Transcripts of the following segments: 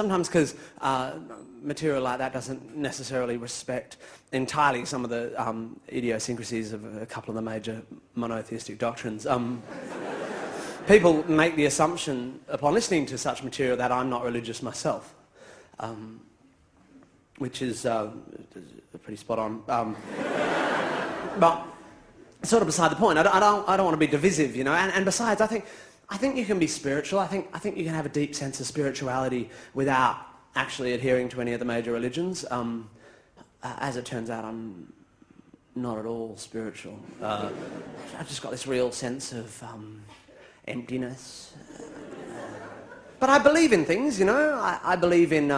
sometimes because material like that doesn't necessarily respect entirely some of the idiosyncrasies of a couple of the major monotheistic doctrines. People make the assumption upon listening to such material that I'm not religious myself, which is pretty spot on. But sort of beside the point. I don't want to be divisive, you know. And besides, I think you can be spiritual. I think you can have a deep sense of spirituality without actually adhering to any of the major religions. As it turns out, I'm not at all spiritual. I've just got this real sense of emptiness. But I believe in things, you know. I believe in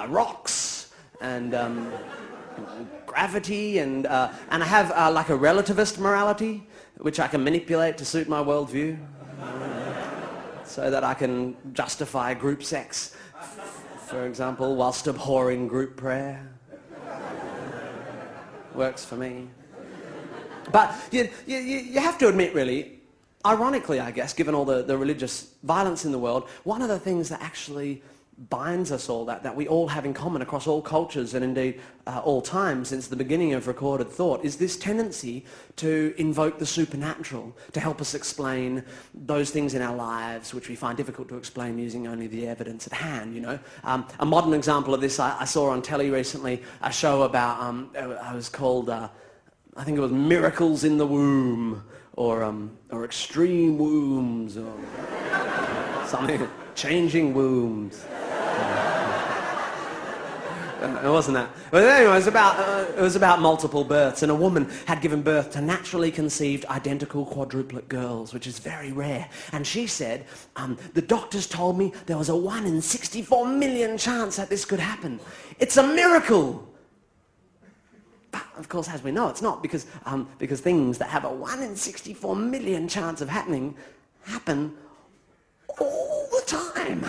rocks and gravity, and I have like a relativist morality, which I can manipulate to suit my worldview, so that I can justify group sex, for example, whilst abhorring group prayer. Works for me. But you have to admit, really, ironically, I guess, given all the religious violence in the world, one of the things that actually binds us all, that we all have in common across all cultures and indeed all time since the beginning of recorded thought, is this tendency to invoke the supernatural to help us explain those things in our lives which we find difficult to explain using only the evidence at hand, you know. A modern example of this, I saw on telly recently a show about, it was called, I think it was Miracles in the Womb, or Extreme Wombs, or something, Changing Wombs. It wasn't that. But anyway, it was about multiple births, and a woman had given birth to naturally conceived identical quadruplet girls, which is very rare. And she said, the doctors told me there was a 1 in 64 million chance that this could happen. It's a miracle. But of course, as we know, it's not, because things that have a 1 in 64 million chance of happening happen all the time.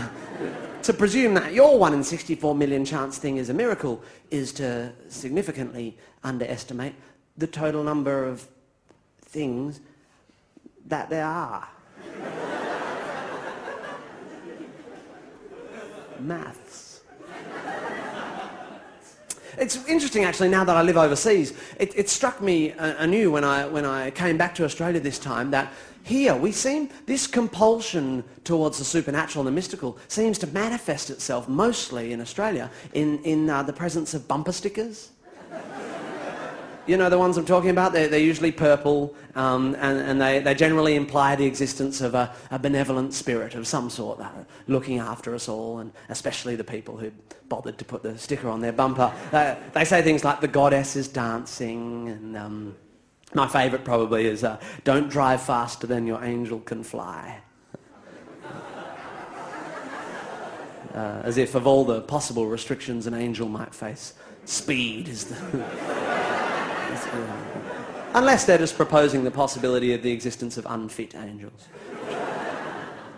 To presume that your 1 in 64 million chance thing is a miracle is to significantly underestimate the total number of things that there are. Maths. It's interesting, actually, now that I live overseas, it struck me anew when I came back to Australia this time, that here we seem, this compulsion towards the supernatural and the mystical seems to manifest itself mostly in Australia in the presence of bumper stickers. You know the ones I'm talking about? They're usually purple, and they generally imply the existence of a benevolent spirit of some sort looking after us all, and especially the people who bothered to put the sticker on their bumper. They say things like the goddess is dancing, and my favourite probably is don't drive faster than your angel can fly. As if of all the possible restrictions an angel might face, speed is the... Unless they're just proposing the possibility of the existence of unfit angels.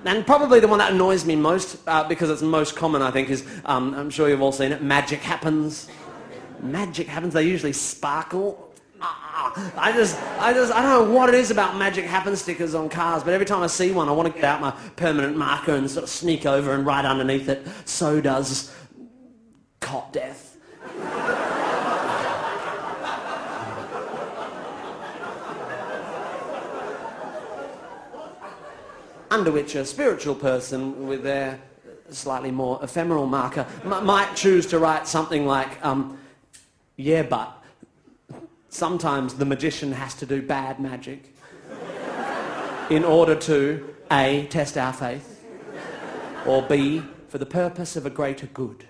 And probably the one that annoys me most, because it's most common, I think, is, I'm sure you've all seen it, magic happens. Magic happens, they usually sparkle. I don't know what it is about magic happen stickers on cars, but every time I see one, I want to get out my permanent marker and sort of sneak over and write underneath it, so does cot death. Under which a spiritual person with their slightly more ephemeral marker might choose to write something like, yeah, but sometimes the magician has to do bad magic in order to, A, test our faith, or B, for the purpose of a greater good.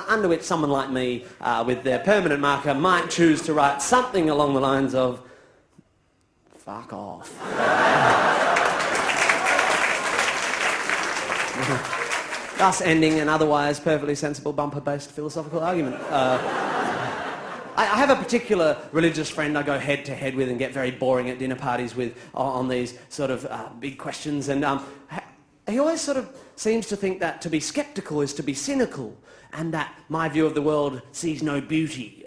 Under which someone like me, with their permanent marker, might choose to write something along the lines of, fuck off. Thus ending an otherwise perfectly sensible bumper-based philosophical argument. I have a particular religious friend I go head-to-head with and get very boring at dinner parties with on these sort of big questions. And he always sort of seems to think that to be skeptical is to be cynical, and that my view of the world sees no beauty,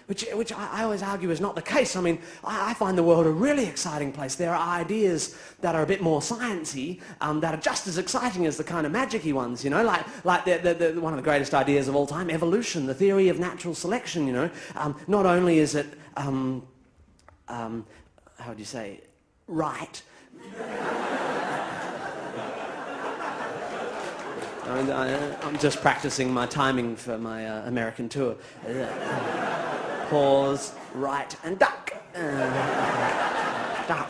which I always argue is not the case. I mean, I find the world a really exciting place. There are ideas that are a bit more sciencey, that are just as exciting as the kind of magic-y ones, you know, like one of the greatest ideas of all time, evolution, the theory of natural selection, you know. Not only is it, how would you say, right, I'm just practicing my timing for my American tour. Pause, right, and duck. Duck.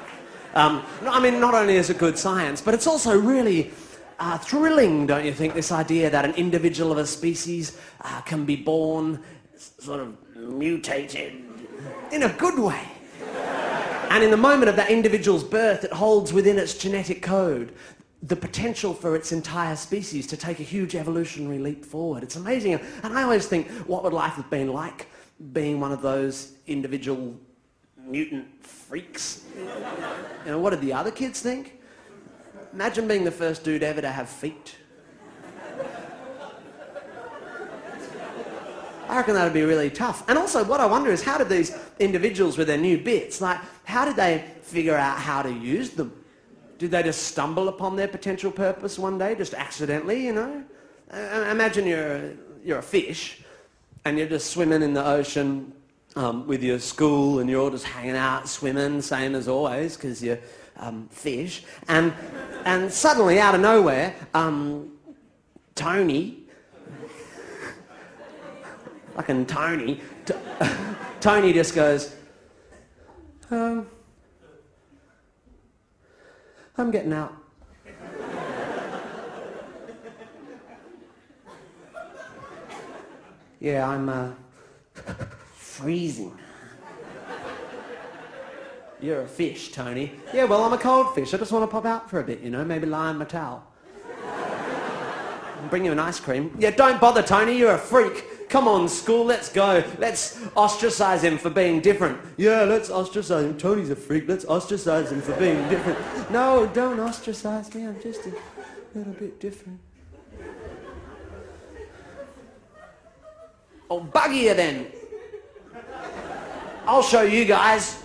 No, I mean, not only is it good science, but it's also really thrilling, don't you think, this idea that an individual of a species can be born sort of mutated in a good way. And in the moment of that individual's birth, it holds within its genetic code the potential for its entire species to take a huge evolutionary leap forward. It's amazing. And I always think, what would life have been like being one of those individual mutant freaks? You know, what did the other kids think? Imagine being the first dude ever to have feet. I reckon that would be really tough. And also, what I wonder is, how did these individuals with their new bits, like, how did they figure out how to use them? Did they just stumble upon their potential purpose one day, just accidentally, you know? Imagine you're a fish, and you're just swimming in the ocean with your school, and you're all just hanging out, swimming, same as always, because you're fish. And suddenly, out of nowhere, Tony, fucking Tony, Tony just goes, I'm getting out. Yeah, I'm freezing. You're a fish, Tony. Yeah, well, I'm a cold fish. I just want to pop out for a bit, you know, maybe lie on my towel. I'll bring you an ice cream. Yeah, don't bother, Tony, you're a freak. Come on, school, let's go. Let's ostracize him for being different. Yeah, let's ostracize him. Tony's a freak. Let's ostracize him for being different. No, don't ostracize me. I'm just a little bit different. Oh, bugger you then. I'll show you guys.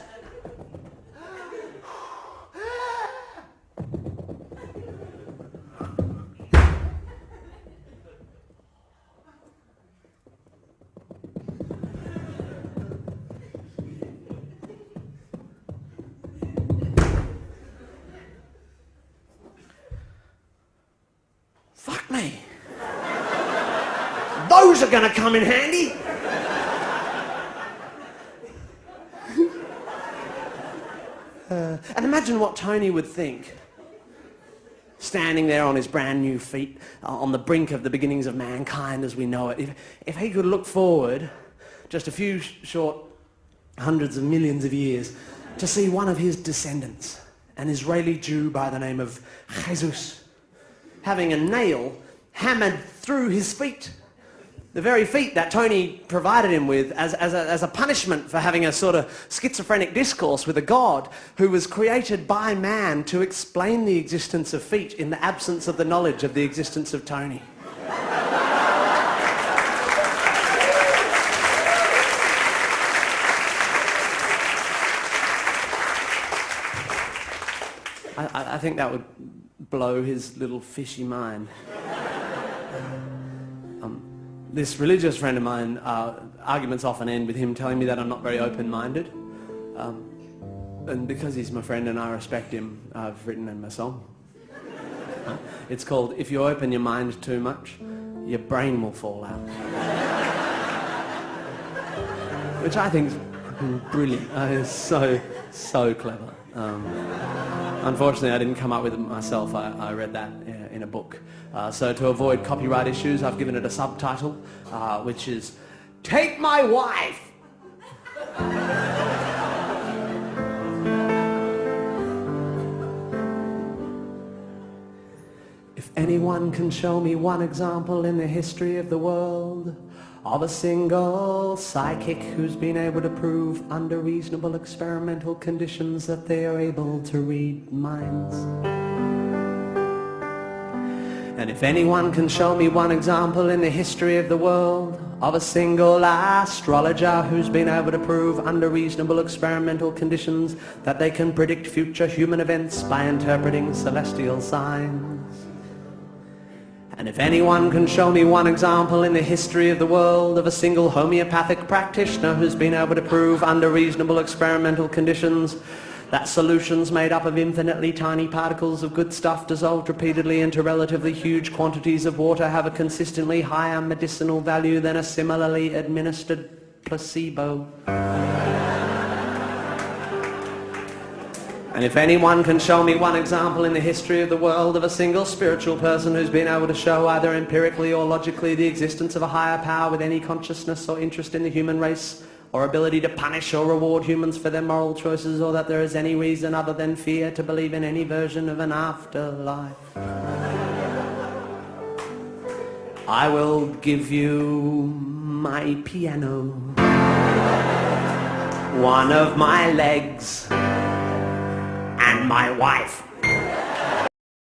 Fuck me. Those are going to come in handy. And imagine what Tony would think, standing there on his brand new feet, on the brink of the beginnings of mankind as we know it. If he could look forward just a few short hundreds of millions of years to see one of his descendants, an Israeli Jew by the name of Jesus, having a nail hammered through his feet. The very feet that Tony provided him with as a punishment for having a sort of schizophrenic discourse with a God who was created by man to explain the existence of feet in the absence of the knowledge of the existence of Tony. I think that would blow his little fishy mind. This religious friend of mine, arguments often end with him telling me that I'm not very open-minded. And because he's my friend and I respect him, I've written him a song. It's called, If You Open Your Mind Too Much, Your Brain Will Fall Out. Which I think is brilliant. It's so clever. Unfortunately, I didn't come up with it myself. I read that in a book. So to avoid copyright issues, I've given it a subtitle, which is, Take My Wife! If anyone can show me one example in the history of the world of a single psychic who's been able to prove under reasonable experimental conditions that they are able to read minds, And if anyone can show me one example in the history of the world of a single astrologer who's been able to prove under reasonable experimental conditions that they can predict future human events by interpreting celestial signs. And if anyone can show me one example in the history of the world of a single homeopathic practitioner who's been able to prove under reasonable experimental conditions that solutions made up of infinitely tiny particles of good stuff dissolved repeatedly into relatively huge quantities of water have a consistently higher medicinal value than a similarly administered placebo. And if anyone can show me one example in the history of the world of a single spiritual person who's been able to show either empirically or logically the existence of a higher power with any consciousness or interest in the human race, or ability to punish or reward humans for their moral choices, or that there is any reason other than fear to believe in any version of an afterlife, I will give you my piano, one of my legs, and my wife.